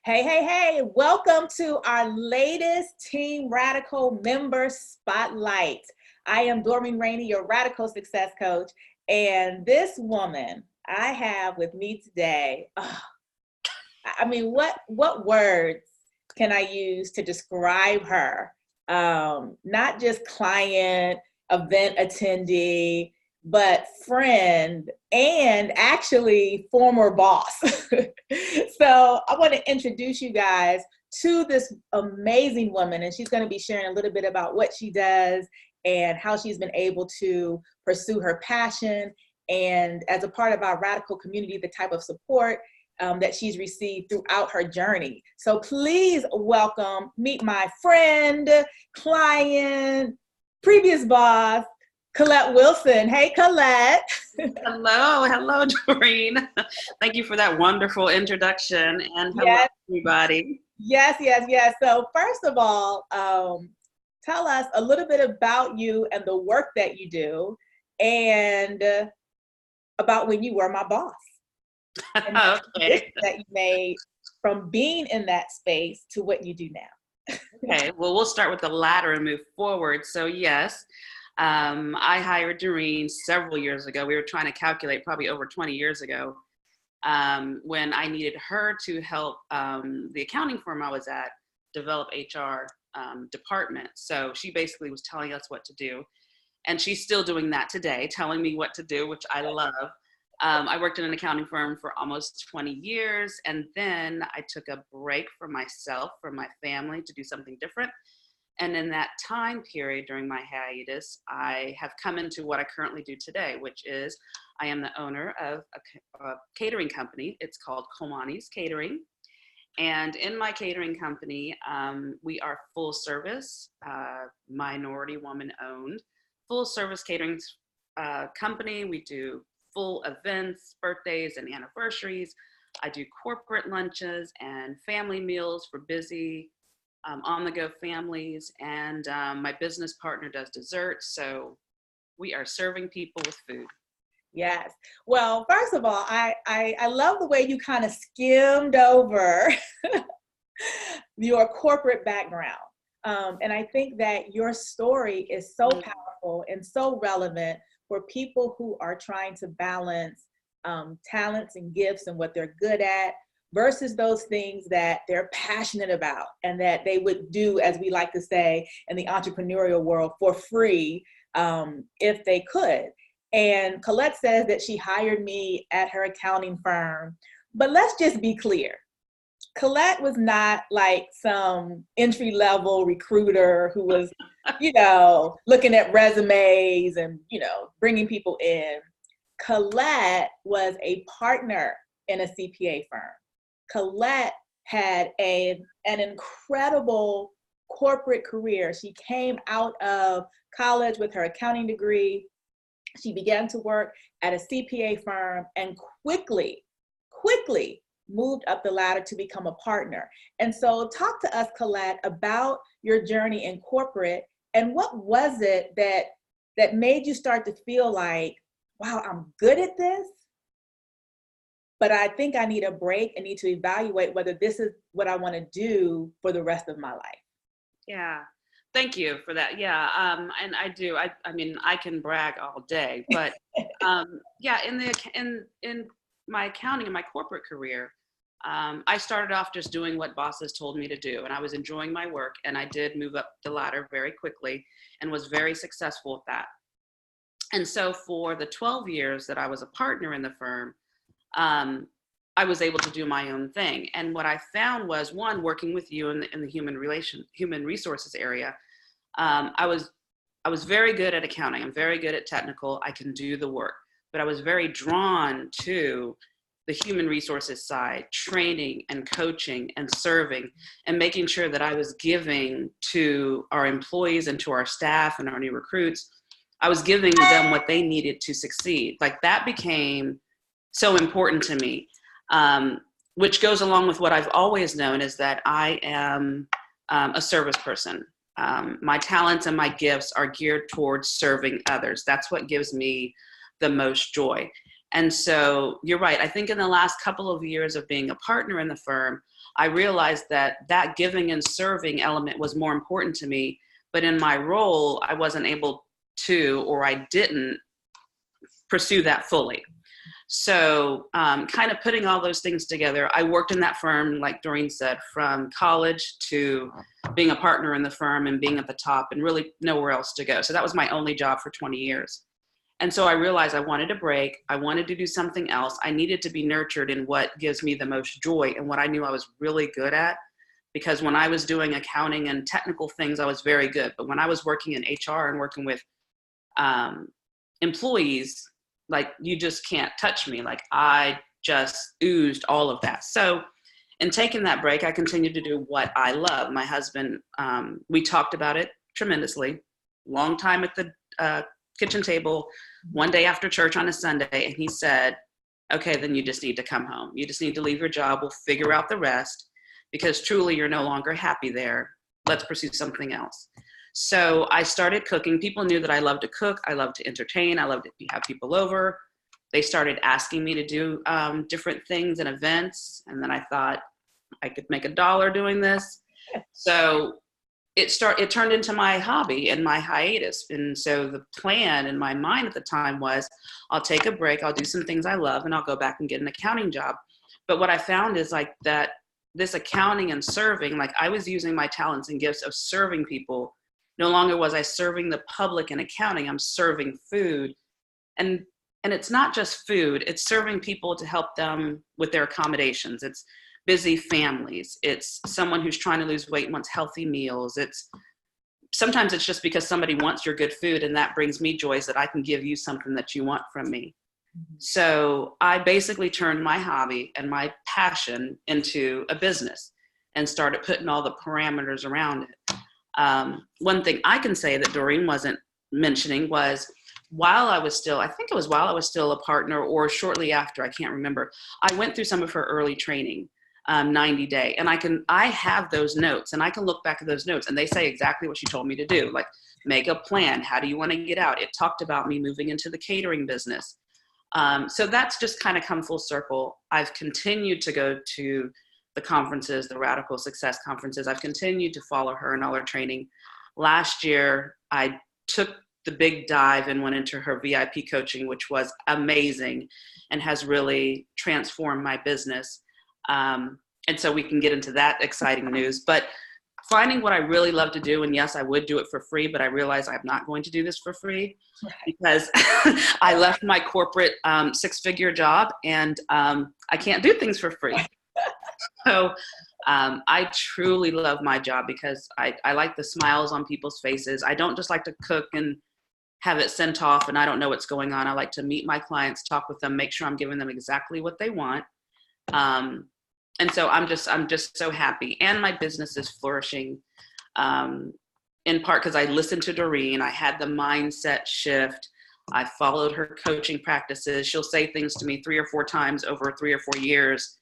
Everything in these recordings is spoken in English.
Hey, hey, hey, welcome to our latest Team Radical member spotlight. I am Doreen Rainey, your radical success coach, and this woman I have with me today, what words can I use to describe her? Not just client, event attendee, but friend and actually former boss. So I want to introduce you guys to this amazing woman, and she's going to be sharing a little bit about what she does and how she's been able to pursue her passion, and as a part of our radical community, the type of support that she's received throughout her journey. So please meet my friend, client, previous boss, Colette Wilson. Hey, Colette. Hello, Doreen. Thank you for that wonderful introduction, and hello, Yes. everybody. Yes. So first of all, tell us a little bit about you and the work that you do, and about when you were my boss. And Okay. that you made from being in that space to what you do now. Okay. Well, we'll start with the latter and move forward. So yes, I hired Doreen several years ago. We were trying to calculate probably over 20 years ago, when I needed her to help the accounting firm I was at develop HR department. So she basically was telling us what to do. And she's still doing that today, telling me what to do, which I love. I worked in an accounting firm for almost 20 years, and then I took a break for myself, for my family, to do something different. And in that time period during my hiatus, I have come into what I currently do today, which is I am the owner of a catering company. It's called Komani's Catering. And in my catering company, we are full service, minority woman owned, full service catering company. We do full events, birthdays and anniversaries. I do corporate lunches and family meals for busy on-the-go families, and my business partner does desserts. So we are serving people with food. Yes. Well, first of all, I love the way you kind of skimmed over your corporate background. And I think that your story is so powerful and so relevant for people who are trying to balance talents and gifts and what they're good at versus those things that they're passionate about and that they would do, as we like to say in the entrepreneurial world, for free if they could. And Colette says that she hired me at her accounting firm. But let's just be clear. Colette was not like some entry-level recruiter who was, looking at resumes and, bringing people in. Colette was a partner in a CPA firm. Colette had an incredible corporate career. She came out of college with her accounting degree. She began to work at a CPA firm and quickly moved up the ladder to become a partner. And so talk to us, Colette, about your journey in corporate, and what was it that made you start to feel like, wow, I'm good at this, but I think I need a break and need to evaluate whether this is what I want to do for the rest of my life. Yeah. Thank you for that. Yeah. And I do. I mean, I can brag all day, but in my accounting and my corporate career, I started off just doing what bosses told me to do, and I was enjoying my work, and I did move up the ladder very quickly and was very successful at that. And so for the 12 years that I was a partner in the firm, I was able to do my own thing. And what I found was, one, working with you in the human resources area, I was very good at accounting. I'm very good at technical. I can do the work, but I was very drawn to the human resources side, training and coaching and serving and making sure that I was giving to our employees and to our staff and our new recruits. I was giving them what they needed to succeed. Like, that became so important to me, which goes along with what I've always known, is that I am a service person. My talents and my gifts are geared towards serving others. That's what gives me the most joy. And so you're right. I think in the last couple of years of being a partner in the firm, I realized that that giving and serving element was more important to me. But in my role, I wasn't able to, or I didn't pursue that fully. So kind of putting all those things together, I worked in that firm, like Doreen said, from college to being a partner in the firm and being at the top and really nowhere else to go. So that was my only job for 20 years. And so I realized I wanted a break. I wanted to do something else. I needed to be nurtured in what gives me the most joy and what I knew I was really good at. Because when I was doing accounting and technical things, I was very good. But when I was working in HR and working with employees, like, you just can't touch me. Like, I just oozed all of that. So in taking that break, I continued to do what I love. My husband, we talked about it tremendously. Long time at the kitchen table, one day after church on a Sunday, and he said, okay, then you just need to come home. You just need to leave your job. We'll figure out the rest, because truly you're no longer happy there. Let's pursue something else. So I started cooking. People knew that I loved to cook. I loved to entertain. I loved to have people over. They started asking me to do different things and events. And then I thought I could make $1 doing this. So it turned into my hobby and my hiatus. And so the plan in my mind at the time was, I'll take a break. I'll do some things I love, and I'll go back and get an accounting job. But what I found is like that this accounting and serving, like I was using my talents and gifts of serving people. No longer was I serving the public in accounting, I'm serving food. And it's not just food, it's serving people to help them with their accommodations. It's busy families. It's someone who's trying to lose weight and wants healthy meals. Sometimes it's just because somebody wants your good food, and that brings me joys that I can give you something that you want from me. So I basically turned my hobby and my passion into a business and started putting all the parameters around it. One thing I can say that Doreen wasn't mentioning was, while I was still a partner, or shortly after, I can't remember, I went through some of her early training, 90-day, and I have those notes, and I can look back at those notes, and they say exactly what she told me to do, like make a plan. How do you want to get out? It talked about me moving into the catering business. So that's just kind of come full circle. I've continued to go to the conferences, the Radical Success conferences. I've continued to follow her in all her training. Last year, I took the big dive and went into her VIP coaching, which was amazing and has really transformed my business. And so we can get into that exciting news. But finding what I really love to do, and yes, I would do it for free, but I realize I'm not going to do this for free, because I left my corporate 6-figure job, and I can't do things for free. So I truly love my job because I like the smiles on people's faces. I don't just like to cook and have it sent off and I don't know what's going on. I like to meet my clients, talk with them, make sure I'm giving them exactly what they want. And so I'm just so happy. And my business is flourishing, in part because I listened to Doreen. I had the mindset shift. I followed her coaching practices. She'll say things to me 3 or 4 times over 3 or 4 years.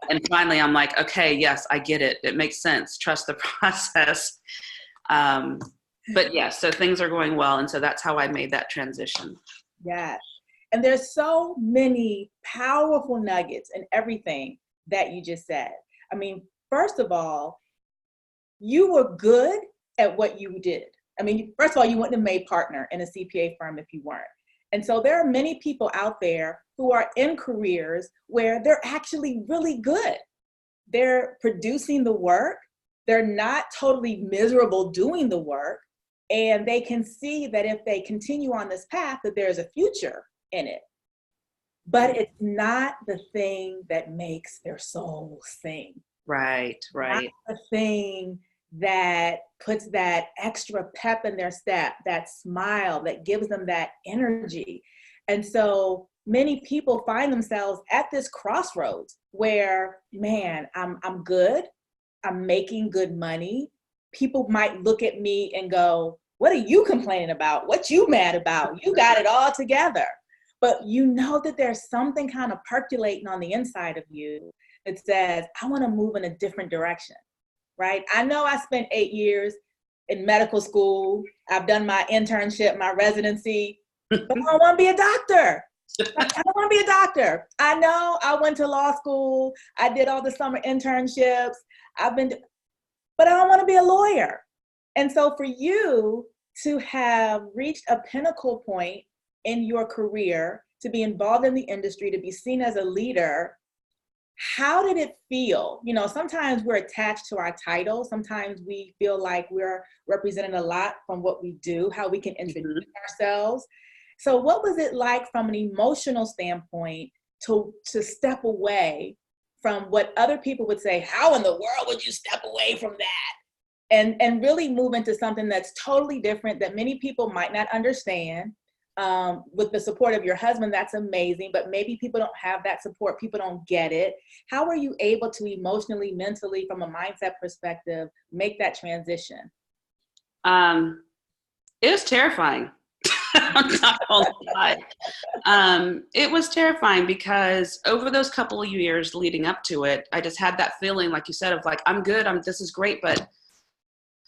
And finally, I'm like, okay, yes, I get it. It makes sense. Trust the process. But yes, so things are going well. And so that's how I made that transition. Yes. And there's so many powerful nuggets in everything that you just said. I mean, first of all, you were good at what you did. I mean, first of all, you wouldn't have made partner in a CPA firm if you weren't. And so there are many people out there who are in careers where they're actually really good. They're producing the work. They're not totally miserable doing the work. And they can see that if they continue on this path, that there's a future in it. But it's not the thing that makes their soul sing. Right. Not the thing that puts that extra pep in their step, that smile that gives them that energy. And so many people find themselves at this crossroads where, man, I'm good. I'm making good money. People might look at me and go, what are you complaining about? What you mad about? You got it all together. But you know that there's something kind of percolating on the inside of you that says, I want to move in a different direction, right? I know I spent 8 years in medical school. I've done my internship, my residency, but I don't want to be a doctor. Like, I don't want to be a doctor. I know I went to law school. I did all the summer internships. But I don't want to be a lawyer. And so for you to have reached a pinnacle point in your career, to be involved in the industry, to be seen as a leader, how did it feel? You know, sometimes we're attached to our title. Sometimes we feel like we're representing a lot from what we do, how we can introduce ourselves. So what was it like from an emotional standpoint to step away from what other people would say, how in the world would you step away from that? And really move into something that's totally different that many people might not understand. With the support of your husband, that's amazing, but maybe people don't have that support. People don't get it. How were you able to emotionally, mentally, from a mindset perspective, make that transition? It was terrifying. I'm not gonna lie. It was terrifying because over those couple of years leading up to it, I just had that feeling, like you said, of like, I'm good, this is great, but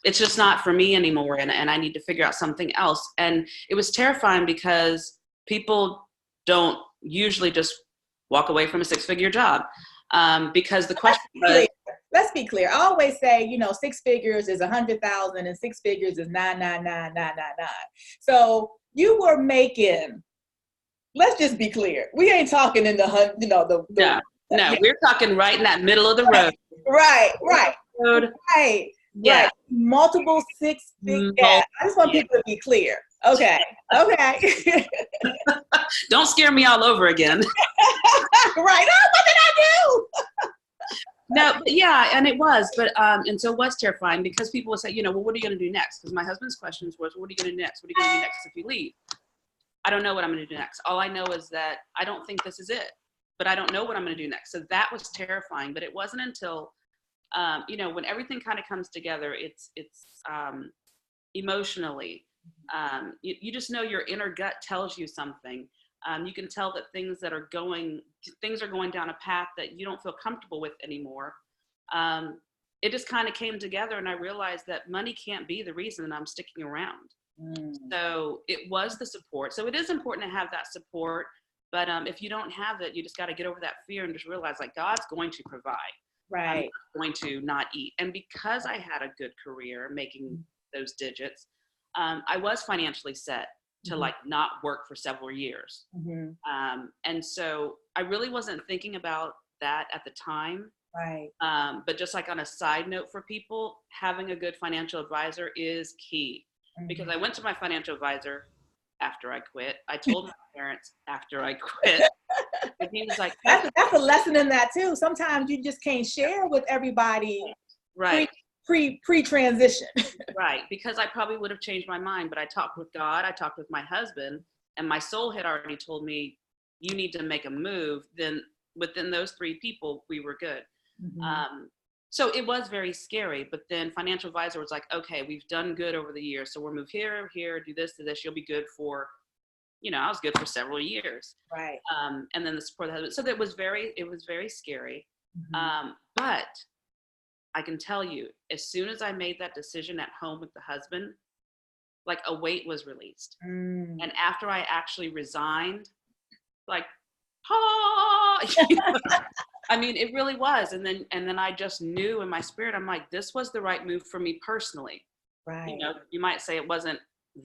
it's just not for me anymore, and I need to figure out something else. And it was terrifying because people don't usually just walk away from a six-figure job, because the question was, let's be clear. I always say, you know, 6 figures is 100,000 and 6 figures is 999,999. So you were making, let's just be clear. We ain't talking in the, you know, no, we're talking right in that middle of the road. Right. Road. Right. Yeah. Right. Multiple 6 figures. Yeah. I just want people to be clear. Okay. Don't scare me all over again. Right. Oh, what did I do? No, but yeah, and it was, but and so it was terrifying because people would say, you know, well, what are you going to do next? Because my husband's questions was, what are you going to do next? What are you going to do next if you leave? I don't know what I'm going to do next. All I know is that I don't think this is it, but I don't know what I'm going to do next. So that was terrifying. But it wasn't until, you know, when everything kind of comes together, it's emotionally, you just know your inner gut tells you something. You can tell that things are going down a path that you don't feel comfortable with anymore. It just kind of came together, and I realized that money can't be the reason that I'm sticking around. So it was the support. So it is important to have that support, but if you don't have it, you just got to get over that fear and just realize, like, God's going to provide. Right. I'm going to not eat. And because I had a good career making those digits, I was financially set to like not work for several years. And so I really wasn't thinking about that at the time. Right. But just like on a side note for people, having a good financial advisor is key. Because I went to my financial advisor after I quit. I told my parents after I quit. And he was like, that's a lesson in that too. Sometimes you just can't share with everybody. Right. Pre-transition. Right, because I probably would have changed my mind, but I talked with God, I talked with my husband, and my soul had already told me, you need to make a move. Then within those 3 people, we were good. So it was very scary, but then financial advisor was like, okay, we've done good over the years, so we'll move here, do this, you'll be good for, you know, I was good for several years. Right. And then the support of the husband. So it was very scary. But I can tell you, as soon as I made that decision at home with the husband, like a weight was released. And after I actually resigned, like, you know, I mean, it really was. And then I just knew in my spirit, I'm like, this was the right move for me personally. Right. You know, you might say it wasn't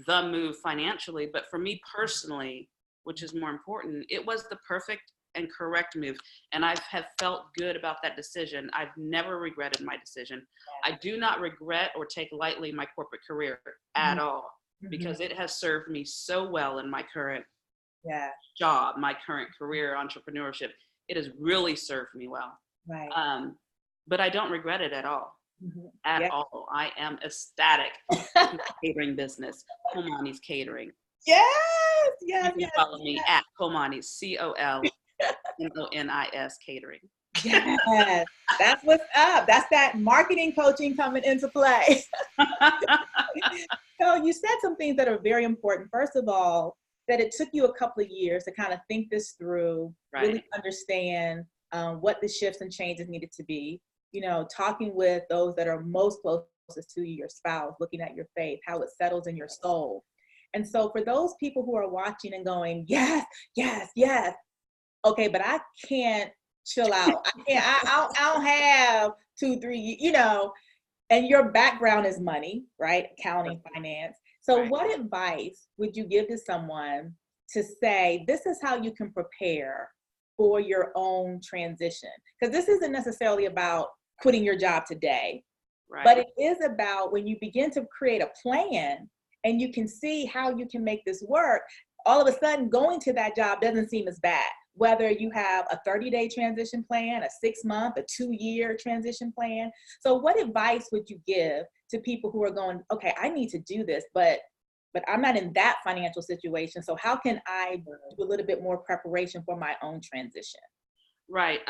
the move financially, but for me personally, which is more important, it was the perfect and correct move. And I have felt good about that decision. I've never regretted my decision. I do not regret or take lightly my corporate career at all, because it has served me so well in my current job, my current career, entrepreneurship. It has really served me well. Right. But I don't regret it at all. At all. I am ecstatic in the catering business. Comani's Catering. Yes. You can follow me at Comani's, COLMONIS Catering. Yes, that's what's up. That's that marketing coaching coming into play. So you said some things that are very important. First of all, that it took you a couple of years to kind of think this through, really understand what the shifts and changes needed to be. You know, talking with those that are most closest to you, your spouse, looking at your faith, how it settles in your soul. And so for those people who are watching and going, yes, yes, yes. Okay, but I can't chill out. I don't have 2, 3, and your background is money, right? Accounting, finance. So Right. what advice would you give to someone to say, this is how you can prepare for your own transition? Because this isn't necessarily about quitting your job today, Right. but it is about when you begin to create a plan and you can see how you can make this work, all of a sudden going to that job doesn't seem as bad. Whether you have a 30-day transition plan, a 6-month, a 2-year transition plan. So what advice would you give to people who are going, okay, I need to do this, but I'm not in that financial situation. So how can I do a little bit more preparation for my own transition? Right.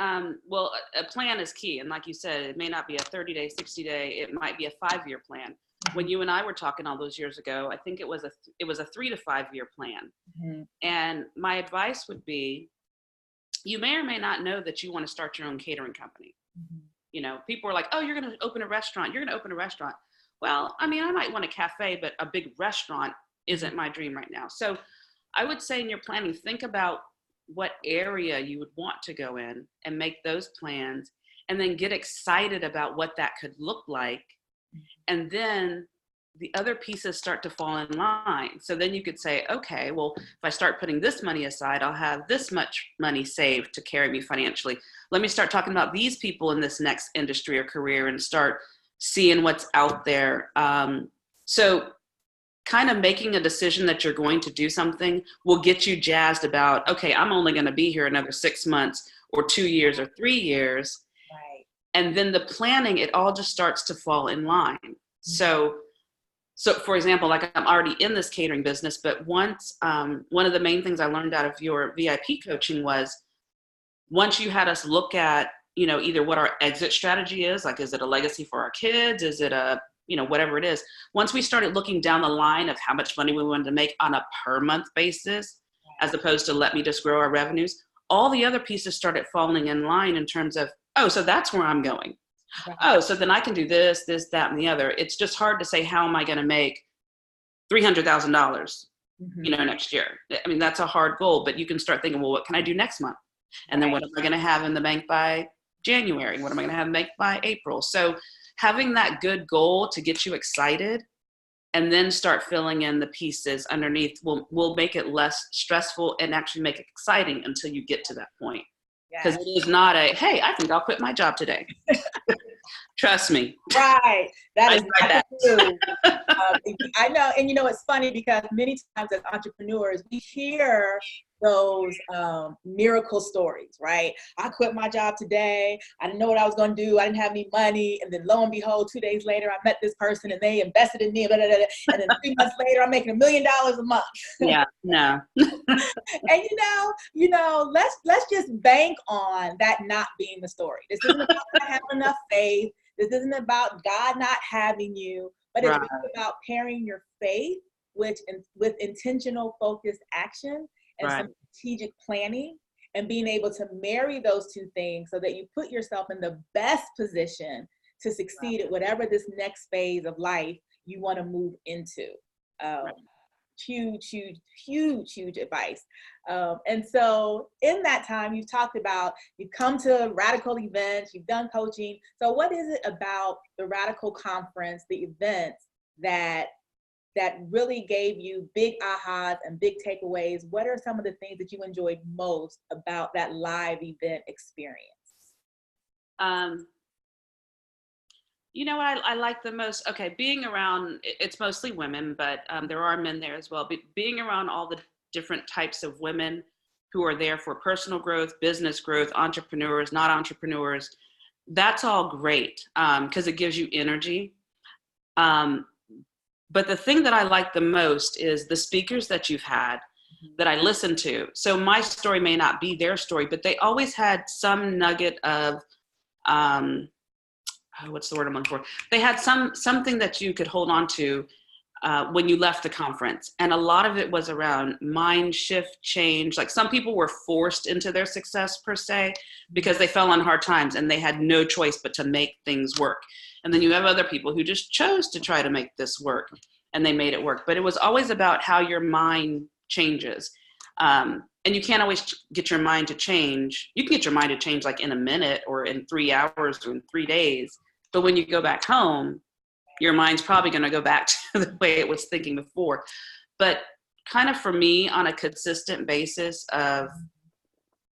Well, a plan is key. And like you said, it may not be a 30-day, 60-day, it might be a 5-year plan. When you and I were talking all those years ago, I think it was a 3 to 5 year plan. Mm-hmm. And my advice would be, you may or may not know that you want to start your own catering company. Mm-hmm. People are like, oh, you're going to open a restaurant. You're going to open a restaurant. Well, I mean, I might want a cafe, but a big restaurant isn't my dream right now. So I would say in your planning, think about what area you would want to go in and make those plans, and then get excited about what that could look like. And then the other pieces start to fall in line. So then you could say, okay, well, if I start putting this money aside, I'll have this much money saved to carry me financially. Let me start talking about these people in this next industry or career and start seeing what's out there. So kind of making a decision that you're going to do something will get you jazzed about, okay, I'm only going to be here another 6 months or 2 years or 3 years. Right. And then the planning, it all just starts to fall in line. So for example, like I'm already in this catering business, but once, one of the main things I learned out of your VIP coaching was, once you had us look at, either what our exit strategy is, like, is it a legacy for our kids? Is it a, whatever it is. Once we started looking down the line of how much money we wanted to make on a per month basis, as opposed to let me just grow our revenues, all the other pieces started falling in line in terms of, oh, so that's where I'm going. Right. Oh, so then I can do this, that, and the other. It's just hard to say, how am I going to make $300,000, next year? I mean, that's a hard goal, but you can start thinking, well, what can I do next month? And then what am I going to have in the bank by January? What am I going to have in the bank by April? So having that good goal to get you excited, and then start filling in the pieces underneath will make it less stressful and actually make it exciting until you get to that point. Because it is not a, hey, I think I'll quit my job today. Trust me. Right. That is that. True. I know. And it's funny because many times as entrepreneurs, we hear those miracle stories, right? I quit my job today. I didn't know what I was going to do. I didn't have any money. And then lo and behold, 2 days later, I met this person and they invested in me. Blah, blah, blah, blah. And then 3 months later, I'm making $1 million a month. Yeah, no. And let's just bank on that not being the story. This isn't about not having enough faith. This isn't about God not having you, but it's really about pairing your faith with intentional, focused action and some strategic planning, and being able to marry those two things so that you put yourself in the best position to succeed at whatever this next phase of life you want to move into. Huge advice. And so in that time, you've talked about, you've come to Radical events, you've done coaching. So what is it about the Radical conference, the events that really gave you big ahas and big takeaways? What are some of the things that you enjoyed most about that live event experience? What I like the most, okay, being around, it's mostly women, but there are men there as well. But being around all the different types of women who are there for personal growth, business growth, entrepreneurs, not entrepreneurs, that's all great because it gives you energy. But the thing that I like the most is the speakers that you've had that I listened to. So my story may not be their story, but they always had some nugget of, what's the word I'm looking for? They had something that you could hold on to when you left the conference. And a lot of it was around mind shift, change. Like some people were forced into their success per se because they fell on hard times and they had no choice but to make things work. And then you have other people who just chose to try to make this work. and they made it work. But it was always about how your mind changes. And you can't always get your mind to change. You can get your mind to change like in a minute or in 3 hours or in 3 days. But when you go back home, your mind's probably going to go back to the way it was thinking before. But kind of for me, on a consistent basis of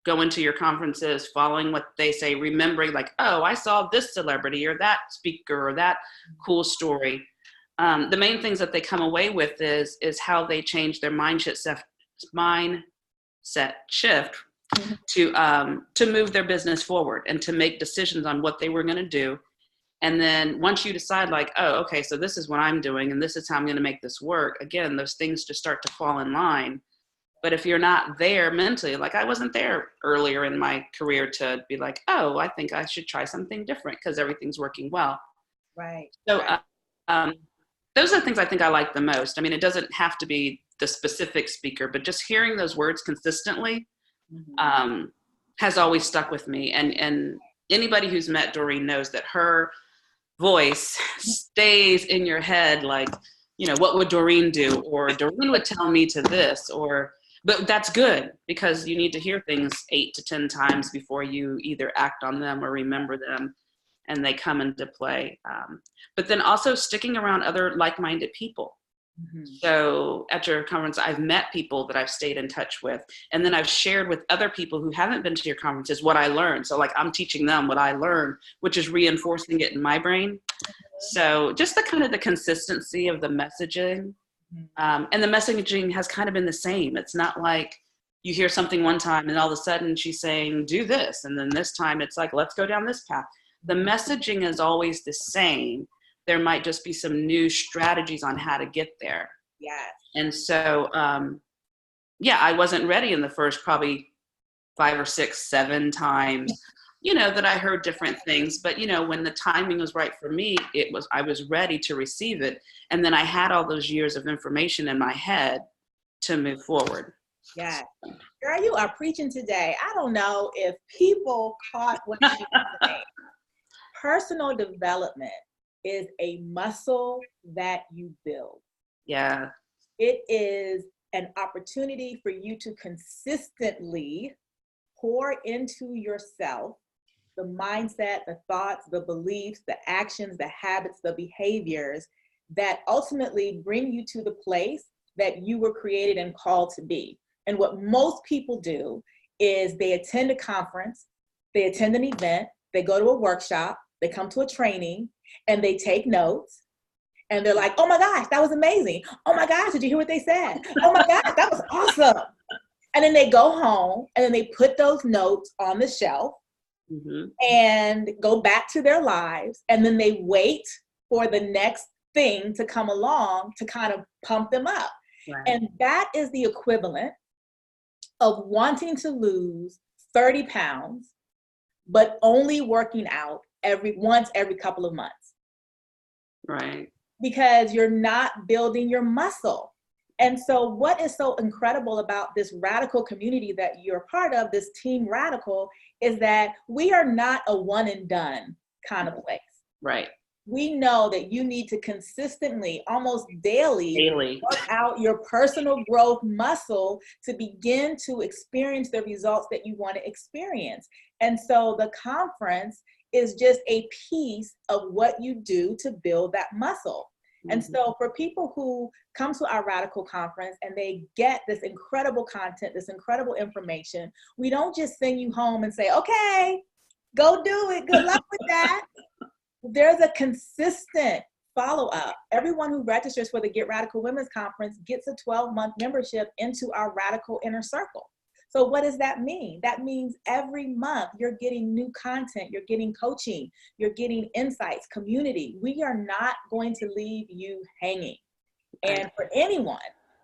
going to your conferences, following what they say, remembering like, oh, I saw this celebrity or that speaker or that cool story. The main things that they come away with is how they change their mindset shift to move their business forward and to make decisions on what they were going to do. And then once you decide like, oh, okay, so this is what I'm doing and this is how I'm going to make this work, again, those things just start to fall in line. But if you're not there mentally, like I wasn't there earlier in my career to be like, oh, I think I should try something different because everything's working well. Right. So those are the things I think I like the most. I mean, it doesn't have to be the specific speaker, but just hearing those words consistently has always stuck with me. And anybody who's met Doreen knows that her voice stays in your head like, you know, what would Doreen do? Or Doreen would tell me to this, but that's good because you need to hear things 8 to 10 times before you either act on them or remember them and they come into play. But then also sticking around other like-minded people. So at your conference, I've met people that I've stayed in touch with, and then I've shared with other people who haven't been to your conferences what I learned. So like I'm teaching them what I learned, which is reinforcing it in my brain. So just the kind of the consistency of the messaging, and the messaging has kind of been the same. It's not like you hear something one time and all of a sudden she's saying, do this. And then this time it's like, let's go down this path. The messaging is always the same. There might just be some new strategies on how to get there. Yes. And so, I wasn't ready in the first probably 5 or 6, 7 times, you know, that I heard different things. But, you know, when the timing was right for me, I was ready to receive it. And then I had all those years of information in my head to move forward. Yeah. Girl, you are preaching today. I don't know if people caught what you were saying. Personal development is a muscle that you build. Yeah. It is an opportunity for you to consistently pour into yourself the mindset, the thoughts, the beliefs, the actions, the habits, the behaviors that ultimately bring you to the place that you were created and called to be. And what most people do is they attend a conference, they attend an event, they go to a workshop, they come to a training, and they take notes, and they're like, oh my gosh, that was amazing. Oh my gosh, did you hear what they said? Oh my gosh, that was awesome. And then they go home, and then they put those notes on the shelf and go back to their lives, and then they wait for the next thing to come along to kind of pump them up. Right. And that is the equivalent of wanting to lose 30 pounds, but only working out once every couple of months. Right. Because you're not building your muscle. And so what is so incredible about this radical community that you're part of, this Team Radical, is that we are not a one and done kind of place. Right. We know that you need to consistently, almost daily work out your personal growth muscle to begin to experience the results that you want to experience. And so the conference is just a piece of what you do to build that muscle. And so for people who come to our Radical Conference and they get this incredible content, this incredible information, we don't just send you home and say, okay, go do it. Good luck with that. There's a consistent follow-up. Everyone who registers for the Get Radical Women's Conference gets a 12-month membership into our Radical Inner Circle. So what does that mean? That means every month you're getting new content, you're getting coaching, you're getting insights, community. We are not going to leave you hanging. And for anyone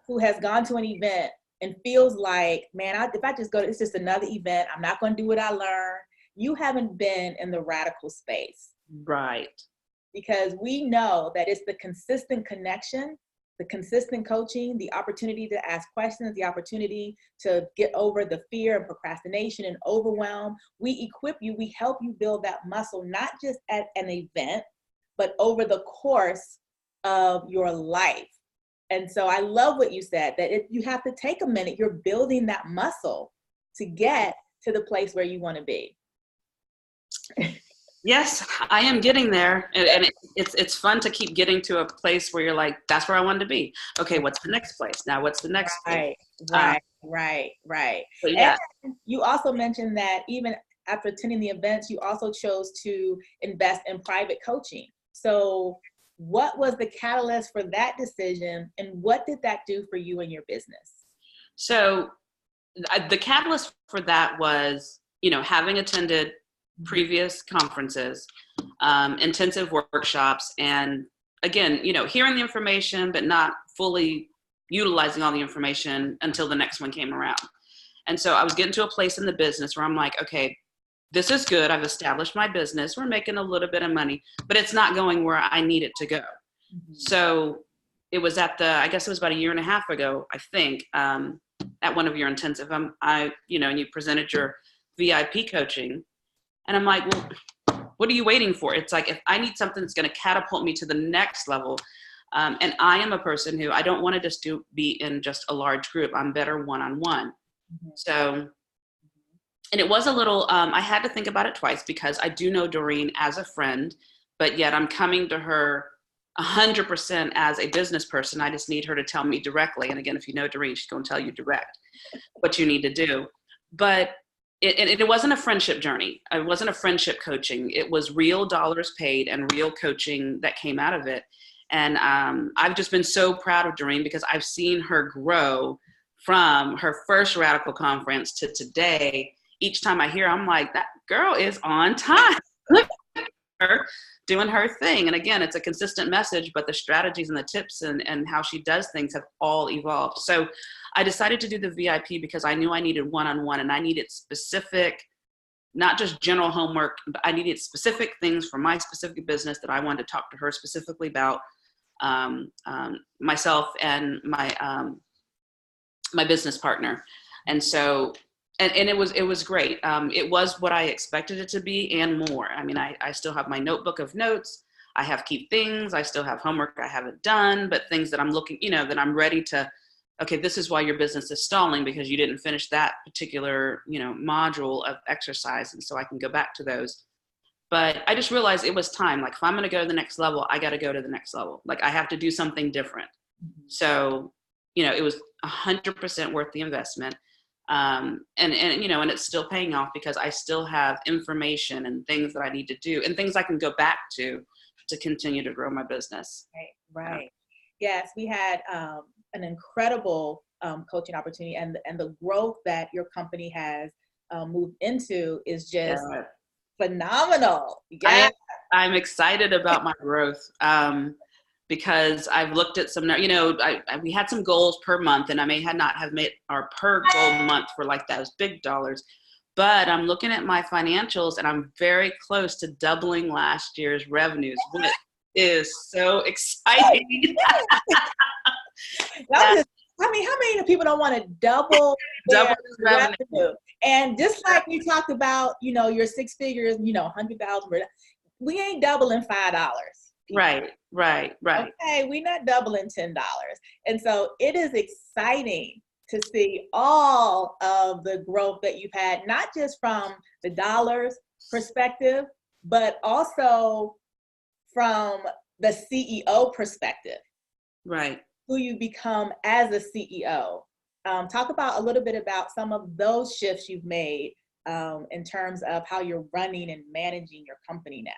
who has gone to an event and feels like, man, if I just go, it's just another event, I'm not going to do what I learned, you haven't been in the radical space. Right. Because we know that it's the consistent connection, the consistent coaching, the opportunity to ask questions, the opportunity to get over the fear and procrastination and overwhelm. We equip you, we help you build that muscle, not just at an event, but over the course of your life. And so I love what you said, that you have to take a minute. You're building that muscle to get to the place where you want to be. Yes, I am getting there. And it's fun to keep getting to a place where you're like, that's where I wanted to be. Okay, what's the next place? Now, what's the next place? Right. But yeah. And you also mentioned that even after attending the events, you also chose to invest in private coaching. So what was the catalyst for that decision, and what did that do for you and your business? So the catalyst for that was, having attended previous conferences, intensive workshops, and again, hearing the information, but not fully utilizing all the information until the next one came around. And so I was getting to a place in the business where I'm like, okay, this is good. I've established my business. We're making a little bit of money, but it's not going where I need it to go. Mm-hmm. So it was I guess it was about a year and a half ago, I think, at one of your intensive, and you presented your VIP coaching, and I'm like, well, what are you waiting for? It's like, if I need something that's going to catapult me to the next level, and I am a person who I don't want to just be in just a large group. I'm better one-on-one. Mm-hmm. So, and it was a little, I had to think about it twice, because I do know Doreen as a friend, but yet I'm coming to her 100% as a business person. I just need her to tell me directly. And again, if you know Doreen, she's going to tell you direct what you need to do. But it wasn't a friendship journey. It wasn't a friendship coaching. It was real dollars paid and real coaching that came out of it. And I've just been so proud of Doreen, because I've seen her grow from her first Radical conference to today. Each time I hear her, I'm like, that girl is on time. Look at her doing her thing. And again, it's a consistent message, but the strategies and the tips and how she does things have all evolved. So I decided to do the VIP because I knew I needed one-on-one, and I needed specific, not just general homework, but I needed specific things for my specific business that I wanted to talk to her specifically about, myself and my business partner. And so, and it was great. It was what I expected it to be and more. I mean, I still have my notebook of notes. I have key things. I still have homework I haven't done, but things that I'm looking, that I'm ready to, okay, this is why your business is stalling, because you didn't finish that particular, module of exercise. And so I can go back to those. But I just realized it was time. Like, if I'm going to go to the next level, I got to go to the next level. Like, I have to do something different. Mm-hmm. So, it was 100% worth the investment. And it's still paying off, because I still have information and things that I need to do and things I can go back to continue to grow my business. Right. Yes, we had an incredible coaching opportunity, and the growth that your company has moved into is just phenomenal. Yeah. I'm excited about my growth. Because I've looked at some, we had some goals per month, and I may not have made our per goal month for like those big dollars, but I'm looking at my financials, and I'm very close to doubling last year's revenues, which is so exciting. How many people don't want to double revenue? And just like we talked about, your six figures, 100,000, we ain't doubling $5. Right. Okay, we're not doubling $10. And so it is exciting to see all of the growth that you've had, not just from the dollars perspective, but also from the CEO perspective. Right. Who you become as a CEO. Talk about a little bit about some of those shifts you've made in terms of how you're running and managing your company now.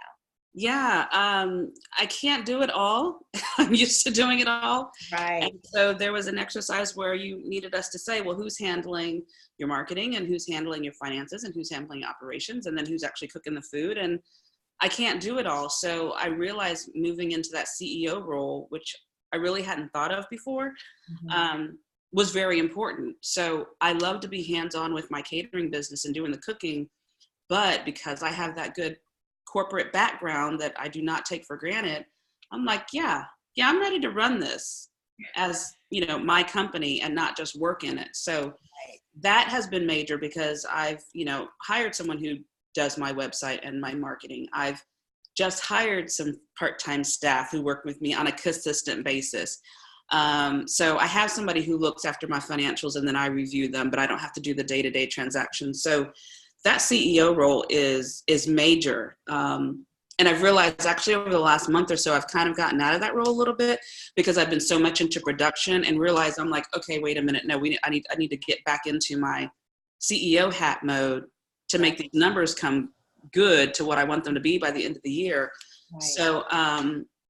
Yeah, I can't do it all. I'm used to doing it all. Right. And so there was an exercise where you needed us to say, well, who's handling your marketing, and who's handling your finances, and who's handling operations, and then who's actually cooking the food. And I can't do it all. So I realized moving into that CEO role, which I really hadn't thought of before, was very important. So I love to be hands-on with my catering business and doing the cooking, but because I have that good corporate background that I do not take for granted, I'm like, yeah, I'm ready to run this as, my company and not just work in it. So that has been major, because I've, hired someone who does my website and my marketing. I've just hired some part-time staff who work with me on a consistent basis. So I have somebody who looks after my financials and then I review them, but I don't have to do the day-to-day transactions. So that CEO role is major. And I've realized actually over the last month or so, I've kind of gotten out of that role a little bit because I've been so much into production and realized I'm like, okay, wait a minute. No, I need to get back into my CEO hat mode to make these numbers come good to what I want them to be by the end of the year. Right. So,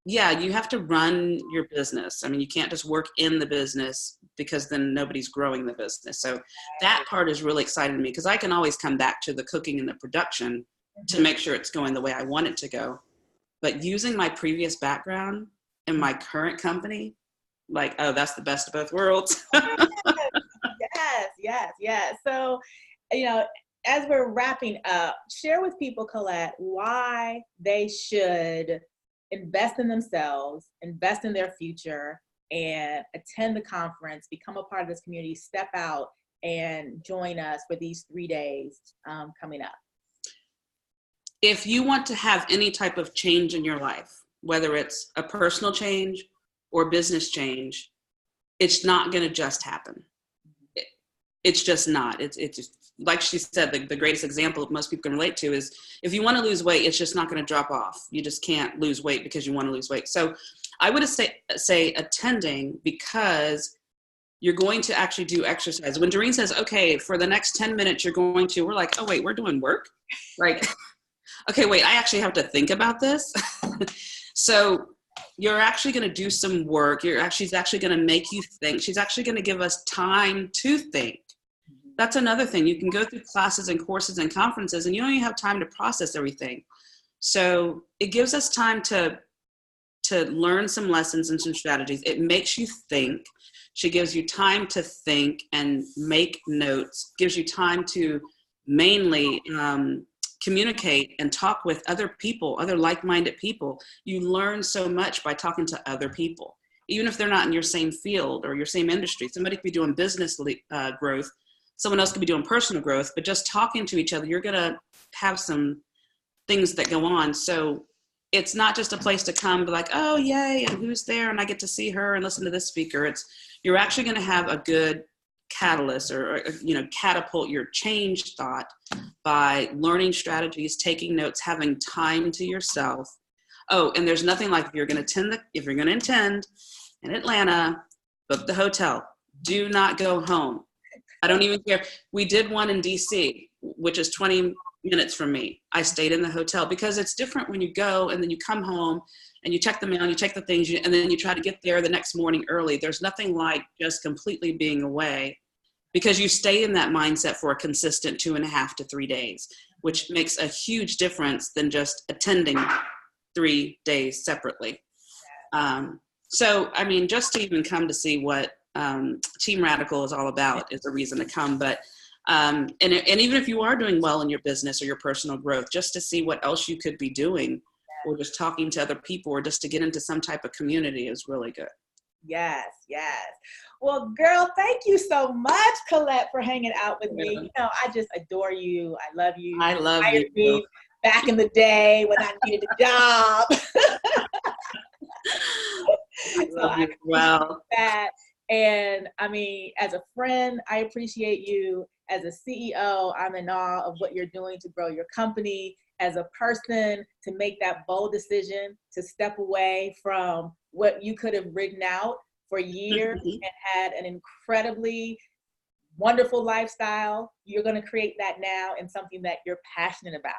yeah, you have to run your business. I mean, you can't just work in the business because then nobody's growing the business. So that part is really exciting to me because I can always come back to the cooking and the production to make sure it's going the way I want it to go. But using my previous background in my current company, like, oh, that's the best of both worlds. Yes. So, as we're wrapping up, share with people, Colette, why they should invest in themselves, invest in their future, and attend the conference, become a part of this community, step out and join us for these 3 days coming up. If you want to have any type of change in your life, whether it's a personal change or business change, it's not going to just happen. It's just not. It's just, like she said, the greatest example most people can relate to is if you want to lose weight, it's just not going to drop off. You just can't lose weight because you want to lose weight. So I would say attending because you're going to actually do exercise. When Doreen says, okay, for the next 10 minutes, we're like, oh, wait, we're doing work? Like, okay, wait, I actually have to think about this. So you're actually going to do some work. She's actually going to make you think. She's actually going to give us time to think. That's another thing. You can go through classes and courses and conferences and you don't even have time to process everything. So it gives us time to learn some lessons and some strategies. It makes you think. She gives you time to think and make notes, gives you time to mainly communicate and talk with other people, other like-minded people. You learn so much by talking to other people, even if they're not in your same field or your same industry. Somebody could be doing business growth. Someone else could be doing personal growth, but just talking to each other, you're going to have some things that go on. So it's not just a place to come be like, oh, yay, and who's there? And I get to see her and listen to this speaker. You're actually going to have a good catalyst or catapult your change thought by learning strategies, taking notes, having time to yourself. Oh, and there's nothing like if you're going to attend in Atlanta, book the hotel. Do not go home. I don't even care. We did one in DC, which is 20 minutes from me. I stayed in the hotel because it's different when you go and then you come home and you check the mail and you check the things and then you try to get there the next morning early. There's nothing like just completely being away because you stay in that mindset for a consistent 2.5 to 3 days, which makes a huge difference than just attending 3 days separately. So, I mean, just to even come to see what Team Radical is all about is a reason to come. But and even if you are doing well in your business or your personal growth, just to see what else you could be doing or just talking to other people or just to get into some type of community is really good. Yes. Well, girl, thank you so much, Colette, for hanging out with me. I just adore you. I love you. I love you. Me back in the day when I needed a job. I love you. Wow. That. And I mean, as a friend, I appreciate you. As a CEO, I'm in awe of what you're doing to grow your company. As a person, to make that bold decision to step away from what you could have written out for years and had an incredibly wonderful lifestyle. You're going to create that now in something that you're passionate about.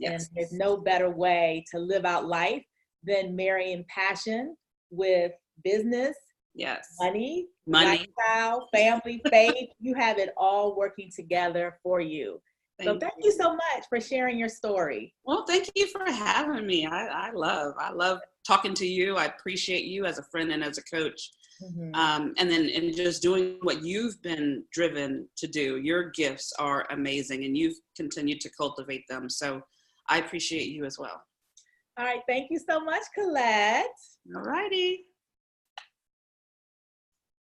Yes. And there's no better way to live out life than marrying passion with business. Yes. Money, lifestyle, family, faith. You have it all working together for you. So thank you so much for sharing your story. Well, thank you for having me. I love talking to you. I appreciate you as a friend and as a coach. And just doing what you've been driven to do. Your gifts are amazing and you've continued to cultivate them. So I appreciate you as well. All right. Thank you so much, Colette. All righty.